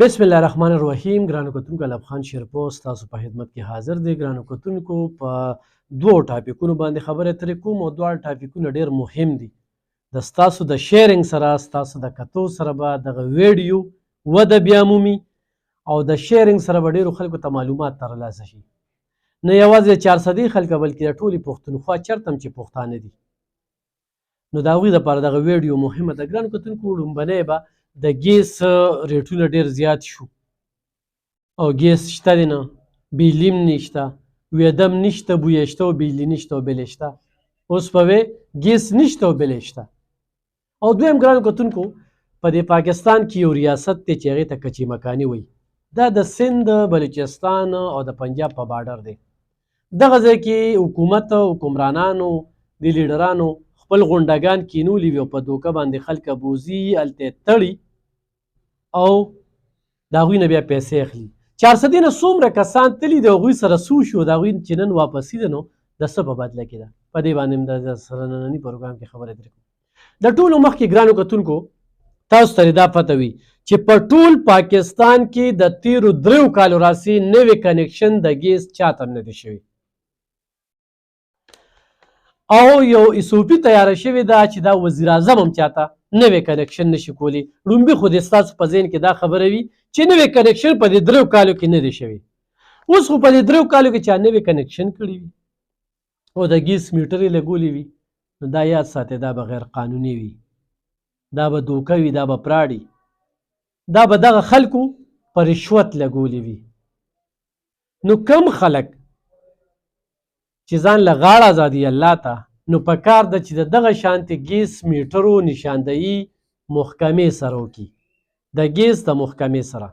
بسم الله الرحمن الرحیم. ګرانو کتونکو، الف خان شیرپوست تاسو په خدمت کې حاضر دی. ګرانو کتونکو، په دوو ټاپکونو باندې خبرې اترې کوم او دواړه ټاپکونه ډېر مهم دي. د ستاسو د شیرینګ سره، ستاسو د کتو سره به دغه ویډیو وده بیا مومي او د شیرینګ سره به ډېرو خلکو ته معلومات ترلاسه شي. نه یوازې 400 خلک بلکې د ټولې پښتونخوا چرته هم چې پښتانه دي، نو د هغوی دپاره دغه ویډیو مهمه ده. ګرانو کتونکو، لومبنی به د ګیس ریټونه ډېر زیات شو او ګیس شته دی نه، بجلي هم نشته، ویدم نشته، بویه شته او بجلي نشته او بلې شته. اوس به ګیس نشته او بلې شته. او دویم ګرانو کتونکو، په دې پاکستان کې یو ریاست دی چې هغې ته کچې مکاني وایي. دا د سند، بلوچستان او د پنجاب په باډر دی. دغه ځای کې حکومت، حکمرانانو، د لیډرانو خپل غونډګان کینولي وي او په دوکه باندې خلک بوځي، هلته یې تړي او د هغوی نه بیا پیسې اخلي. 400 نه څومره کسان تللي د هغوی سره څه وشو، د هغوی چې نن واپسي ده نو د څه په بدله کې ده. په دې باندې هم د سره ننني پروګرام کې خبرې درې کوم. د ټولو مخکې ګرانو کتونکو، تاسو ته دا پته وي چې په ټول پاکستان کې د تیرو 3 کالو راسي نوی کنیکشن د ګیس چاته نه دی شوی او یو ایسوپي تیاره شوې ده چې دا وزیر اعظم هم چاته نوی کنیکشن نشي کولی. لومبي خو د ستاسو په ذهن کې دا خبره وي چې نوی کنیکشن په دې 3 کالو کې نه دی شوی. اوس خو په دې 3 کالو کې چا نوی کنیکشن کړی وي او د ګیس میټر یې لګولی وي، نو دا یاد ساتئ، دا به غیر قانوني وي، دا به دوکه وي، دا به پراډي، دا به دغه خلکو په رشوت لګولی وي. نو کم خلک چې ځان له غاړه ازادي الله ته، نو په کار ده چې دغه شانتې ګیس میټرو نشاندهي محکمې سره وکړي، د ګیس د محکمې سره.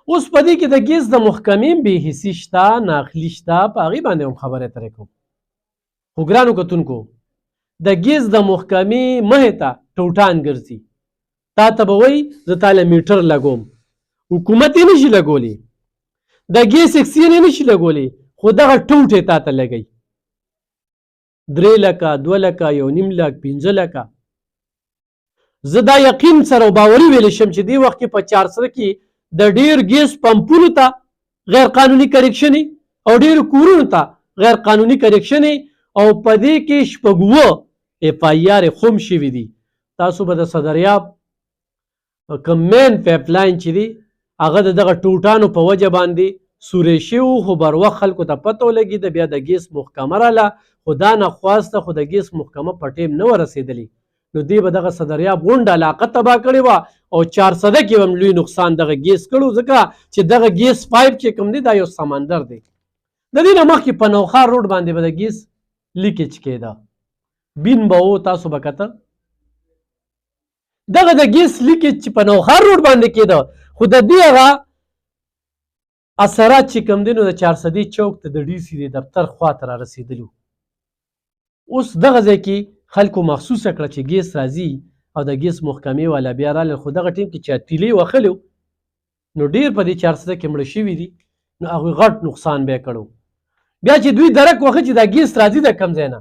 اوس په دې کې د ګیس د محکمې بې حسي شته، ناخلي شته، په هغې باندې هم خبرې اترې کوم. خو ګرانو کتونکو، د ګیس د محکمې مخې ته ټوټان ګرځي. تا ته به وایي زه تاله میټر لګوم، حکومت یې نشي لګولی، د ګیس اکسین یې نشي لګولی، خو دغه ټوټ یې تا ته لګوي 3 لکه، 2 لکه، 1.5 لک، 15 لکه. زه دا یقین سره باوري ویلی شم چې دې وخت کې په 400 کې د ډېر ګیس پمپونو ته غیر قانوني کنیکشن او ډېرو کورونو ته غیر قانوني کنیکشن او په دې کې 6 اف آی آر خم شوي دي. تاسو به د صدریاب کوم مین پیپ لاین چې دی هغه د دغه ټوټانو په وجه باندې سوری شوي، خو بر وخت خلکو ته پته ولګېده، بیا د ګیس محکمه راله، خو دا ناخواسته خو د ګیس محکمه په ټیم نه ورسېدلې، نو دوی به دغه صدریاب غونډه علاقه تباه کړې وه او 400 کې هم لوی نقصان دغه ګیس کړو، ځکه چې دغه ګیس پایپ چې کوم دی دا یو سمندر دی. د دې نه مخکې په نوخار روډ باندې به د ګیس لیکیج کېده، بین به و، تاسو به کتل دغه د ګیس لیکیج چې په نوخار روډ باندې کېده، خو د دې هغه اثرات چې کوم دی نو د 400 چوک ته د ډي سي د دفتر خواته را رسېدلي. اوس دغه ځای کې خلکو محسوسه کړه چې ګیس راځي او د ګیس محکمې والا بیا راغلل، خو دغه ټیم کې چې تیلې وهلې نو ډېر په دې 400 کې مړه شوي دي، نو هغوی غټ نقصان بیا کړو. بیا چې دوی درک وخت چې دا ګیس راځي د کوم ځای نه،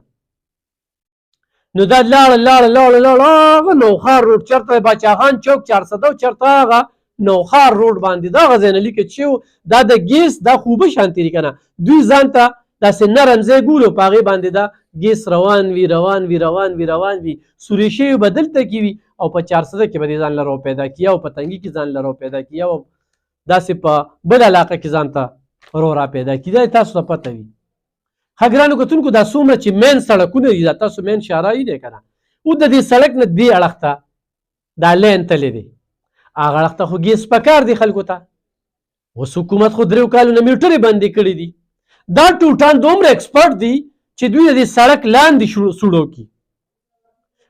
نو دا لاړه نوخار روډ چېرته باچاخان چوک 400 چېرته هغه نوخار روډ باندې دغه ځای نه لیکل شوي دا د ګیس دا خوبه شانتې دي که نه، دوی ځان ته داسې نرم ځای ګوري او په هغې باندې دا ګیس روان وي روان وي روان وي روان وي، سورې شوي به دلته کې وي او په 400 کې به دې ځان له رو پیدا کړي او په تنګي کې ځان له رو پیدا کړي او داسې په بل علاقه کې ځان ته رو را پیدا کړي. دا تاسو ته پته وي. ښه ګرانو کتونکو، دا څومره چې مین سړکونه دي، دا تاسو مین شاهراهي دی که نه، اوس د دې سړک نه دې اړخ ته دا لین تللی دی، هغه اړخ ته خو ګیس پکار دی خلکو ته. اوس حکومت خو 3 کالو نه میټرې بندې کړي دي. دا ټوټان دومره ایکسپرټ دي چې دوی د دې سړک لاندې سوړو کړي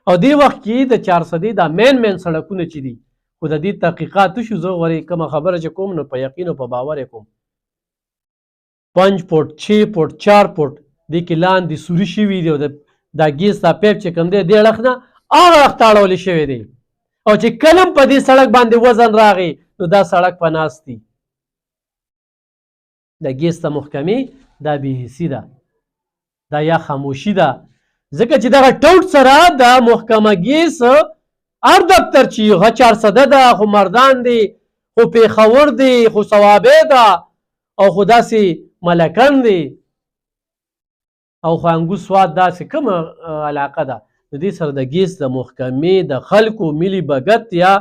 او دې وخت کې د 400 دا مین سړکونه چې دي، خو د دې تحقیقات وشو. زه غواړم کومه خبره چې کوم نو په یقین او په باور یې کوم. 5 فوټ 6 فوټ 4 فوټ دې کې لاندې سوري شوي دي او دا ګیس دا پیپ چې کوم دی دې اړخ نه هغه اړخ ته اړولی شوی دی او چې کله هم په دې سړک باندې وزن راغی نو دا سړک په ناست دی. د ګیس د محکمې دا بېحسي ده، دا یا خاموشي ده، ځکه چې دغه ټوټ سره د محکمه ګیس هر دفتر چې هغه 400 ده خو مردان دی، خو پېښور دی، خو صوابۍ ده او خو داسې ملکن دی او خو سواد داسې کومه علاقه ده د دې سره د ګیس د محکمې د خلکو ملي بګت یا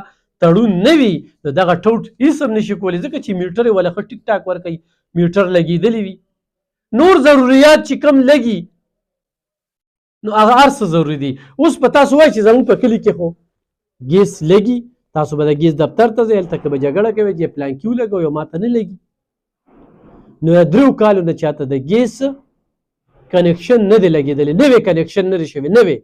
تړون نه وي نو دغه ټوټ هېڅ هم نشي کولی ځکه چې میټر یې وله ښه ټیک ټاک ورکوي میټر لګېدلی وي نور ضروریات چې کم لګي نو هغه هر څه ضروري دي. اوس په تاسو وایي چې زموږ په کلي کې خو ګیس لګي تاسو به د ګیس دفتر ته ځئ هلته که به جګړه کوئ چې پلان کې ولګوئ او ماته نه لګي نو د 3 کالو نه چاته د ګیس کنیکشن نه دی لګېدلی نوی کنیکشن نه دی شوی نوی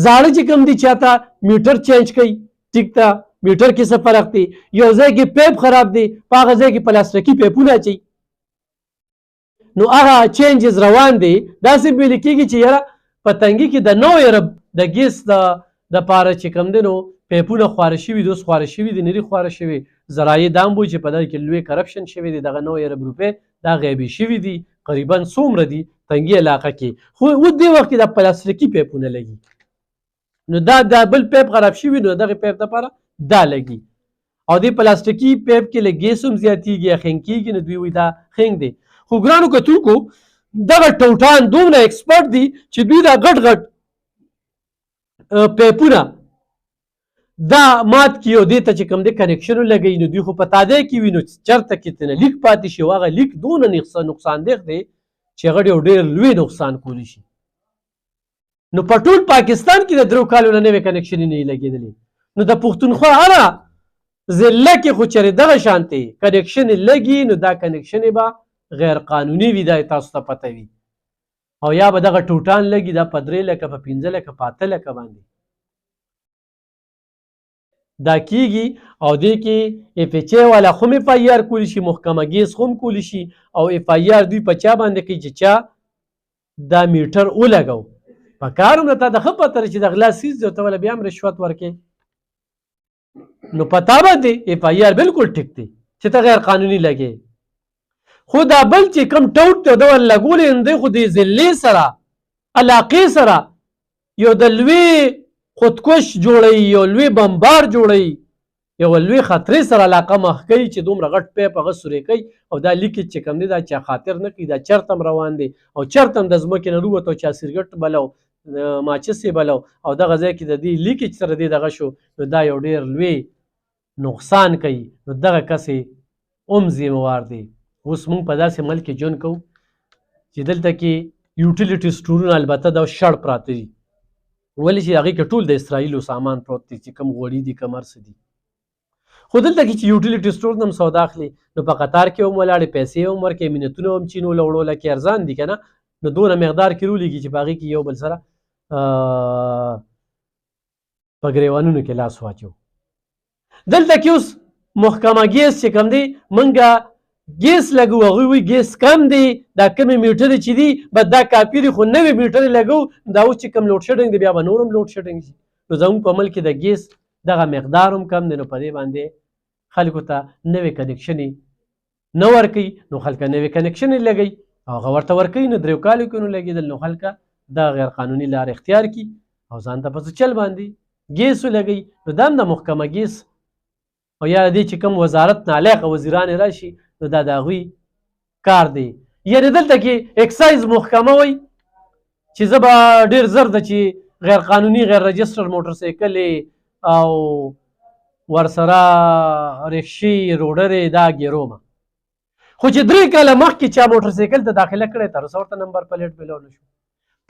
زاړه چې کوم دي چاته میټر چینج کوي ټیک ته میټر کې څه فرق دی یو ځای کې پیپ خراب دی په هغه ځای کې پلاستیکي پیپونه اچوي نو هغه چینجز روان دی داسې ویل کېږي چې یاره په تنګي کې د نو یاره د ګیس دپاره چې کوم دی نو پیپونه خواره شوي دي اوس خواره شوي دي نري خواره شوي ذرایع دا هم وایي چې په دغه کې لوی کرپشن شوی دی دغه 9 ارب روپۍ دا غیبي شوي دي قریبا څومره دي تنګي علاقه کې خو اوس دې وخت کې د پلاستیکي پیپونه لګي نو دا بل پیپ خراب شوي نو دغه پیپ دپاره دا لګي او دې پلاستیکي پیپ کې له ګیس هم زیاتېږي یا خنګ کېږي نو دوی وایي دا خنګ دی خو ګرانو کتونکو دغه ټوټان دومره ایکسپرټ دي چې دوی دا غټ غټ پیپونه دا مات کړي او دې ته چې کوم دی کنیکشن ولګوي نو دوی خو په تادی کې وي نو چېرته کې ترنه لیک پاتې شي او هغه لیک دونه نقصاندېخ دی چې هغه یو ډېر لوی نقصان کولی شي نو په ټول پاکستان کې د 3 کالو نه نوی کنیکشن نه یې لګېدلی نو د پښتونخوا هره ضلع کې خو چېرې دغه شانتې کنیکشن یې لګي نو دا کنیکشن یې به غیر قانوني وي دا تاسو ته پته وي او یا به دغه ټوټان لګي دا په 3 لکه په 15 لکه په 8 لکه باندې دا کېږي او دې کې اف ایچ ای والا خو هم اف آی آر کولی شي محکمه ګیس خو هم کولی شي او اف آی آر دوی په چا باندې کوي چې چا دا میټر ولګو په کار هم تا د ښه پته چې د غلا څیز دی او ته وله بیا هم رشوت ورکې نو په تا باندې اف آی آر بلکل ټیک دی چې ته غیر قانوني لګې خو دا بل چې کوم ټوټ دی د ور لګولې دی خو د ضلعې سره علاقې سره یو د لوی خودکش جوړوي یو لوی بمبار جوړوي یو لوی خطرې سره علاقه مخ کوي چې دومره غټ پیپ هغه سورې کوي او دا لیکیج چې کوم دی دا چا خاطر نه کوي دا چرته هم روان دی او چرته هم د ځمکې نه رووت او چا سرګټ بلو ماچس یې بلو او دغه ځای کې د دې لیکیج سره دی دغه شو نو دا یو ډېر لوی نقصان کوي نو دغه کس هم ذمهوار دی اوس موږ په داسې ملک کې ژوند کوو چې دلته کې یوټیلیټي سټورونه البته دا شړ پراته دي ولې چې هغې کې ټول د اسرائیلو سامان پروت دی چې کوم غوړي دي کوم هر څه دي خو دلته کې چې یوټیلیټي سټور نه هم سودا اخلي نو په قطار کې هم ولاړې پیسې هم ورکوي منتونه هم چینو له وړو لکې ارزان دي که نه نو دونه مقدار کې رولیږي چې په هغې کې یو بل سره په ګریوانونو کې لاس واچو دلته کې اوس محکمه ګیس چې کوم دی موږ ګیس لګو هغوی وایي ګیس کم دی دا کمې میټرې چې دي بس دا کافي دي خو نوې میټرې لګو دا اوس چې کوم لوډ شیډنګ دی بیا به نور هم لوډ شیډنګ شي نو زموږ په ملک کې د ګیس دغه مقدار هم کم دی نو په دې باندې خلکو ته نوې کنیکشن یې نه ورکوي نو خلکه نوې کنیکشن یې لګوي او هغه ورته ورکوي نو 3 کالو کې نو لګېدل نو خلکه دا غیر قانوني لار اختیار کړي او ځان ته په چل باندې ګیس ولګوي نو دا هم د محکمه ګیس او یا دې چې کوم وزارت نالایقه وزیران راشي نو دا د هغوی کار دی یعنې دلته کې اکسایز محکمه وایي چې زه به ډېر زر ده چې غیر قانوني غیر رجسټر موټرسایکلې او ورسره رکشې روډرې دا ګیرومه خو چې 3 کاله مخکې چا موټرسایکل ته داخله کړی تر اوسه ورته نمبر پلیټ میلاو نه شو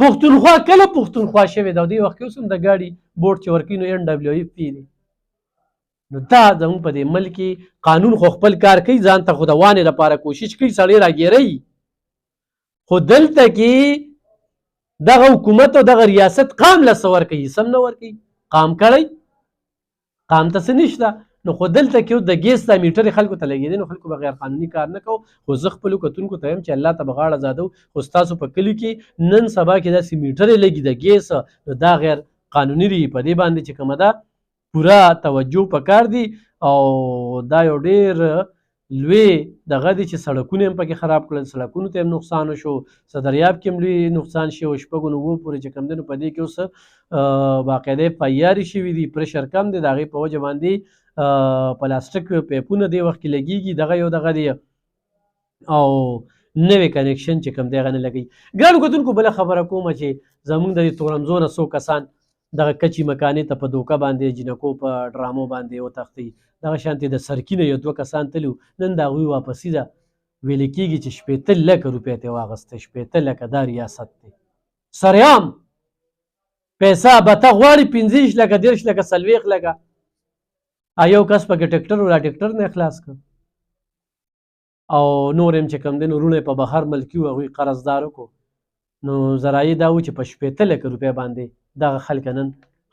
پښتونخوا کله پښتونخوا شوې ده او دې وخت کې اوس هم د ګاډي بورډ چې ورکوي نو NWFP دی نو دا زموږ په دې ملک کې قانون خو خپل کار کوي ځان ته خو د وانې لپاره کوشش کوي سړی راګیروي خو دلته کې دغه حکومت او دغه ریاست قام له څه ورکوي سم نه ورکوي قام کړی قام ته څه نشته نو خو دلته کې د ګیس دا میټرې خلکو ته لګېدي نو خلکو به غیر قانوني کار نه کوو خو زه خپلو کتونکو ته وایم چې الله ته به غاړه زادو خو ستاسو په کلي کې نن سبا کې داسې میټرې لګي د ګیس نو دا غیر قانوني دي په دې باندې چې کومه ده پوره توجه پکار دی او دا یو ډېر لوی دغه دی چې سړکونه هم پکې خراب کړل سړکونو ته هم نقصان وشو صدریاب کې هم لوی نقصان شي او 6 9 پورې چې کوم دی نو په دې کې اوس باقاعده پایارې شوي دي پرشر کم دی د هغې په وجه باندې پلاستیک پیپونه دې وخت کې لګېږي دغه یو دغه دی او نوی کنیکشن چې کوم دی هغه نه لګوي. ګرانو کتونکو بله خبره کومه چې زموږ د دې تورنځو نه څو کسان دغه کچې مکانې ته په دوکه باندې جنکو په ډرامو باندې وتښتي، دغه شانتې د سرکي نه یو دوه کسان تلي وو، نن د هغوی واپسي ده. ویل کېږي چې 80 لکه روپۍ ترې واخیستی، 80 لکه دا ریاست دی سریام پیسه بته غواړي 25 لکه 30 لکه 40 لکه. یو کس پکې ټیکټر ولا ټیکټر نه خلاص کړ او نور هم چې کوم دی نو وروڼه په بهر ملکي وو هغوی قرضدار وکړو. نو ذرایع دا و چې په 80 لکه روپۍ باندې دغه خلک نن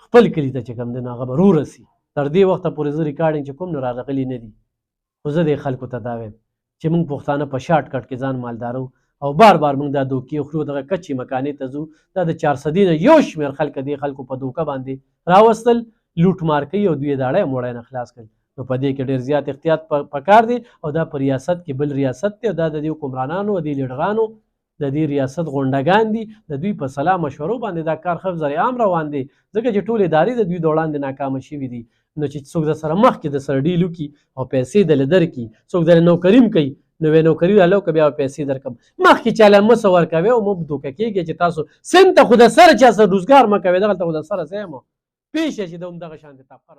خپل کلي ته چې کوم دی نو هغه به رورسي. تر دې وخته پورې زه ریکارډینګ چې کوم نو راغلي نه دي، خو زه دې خلکو ته دا وایم چې موږ پښتانه په شارټ کټ کې ځان مالدارو او بار بار موږ دا دوکې خورو، دغه کچې مکانې ته ځو. دا د 400 نه یو شمېر خلک دې خلکو په دوکه باندې راوستل، لوټ مار کوي او دوی داړی موړی نه خلاص کړي. نو په دې کې ډېر زیات احتیاط پکار دی او دا په ریاست کې بل ریاست دی او دا د دې حکمرانانو د دې لیډرانو د دې ریاست غونډګان دي، د دوی په سلا مشورو باندې دا کار ښه ذریعه عام روان دی، ځکه چې ټول ادارې د دوی د وړاندې ناکامه شوي دي. نو چې څوک د سره مخکې د سره ډیل وکړي او پیسې دله درکړي، څوک دله نوکري هم کوي نو وی نوکري راله وکړه بیا پیسې درکړم، مخکې چاله مه څه ورکوئ او مه دوکه کېږئ چې تاسو سند ته خو د سره چا سره روزګار مه کوئ، دغلته خو د سره ځای یم پیښه چې د همدغه شانتې طبقه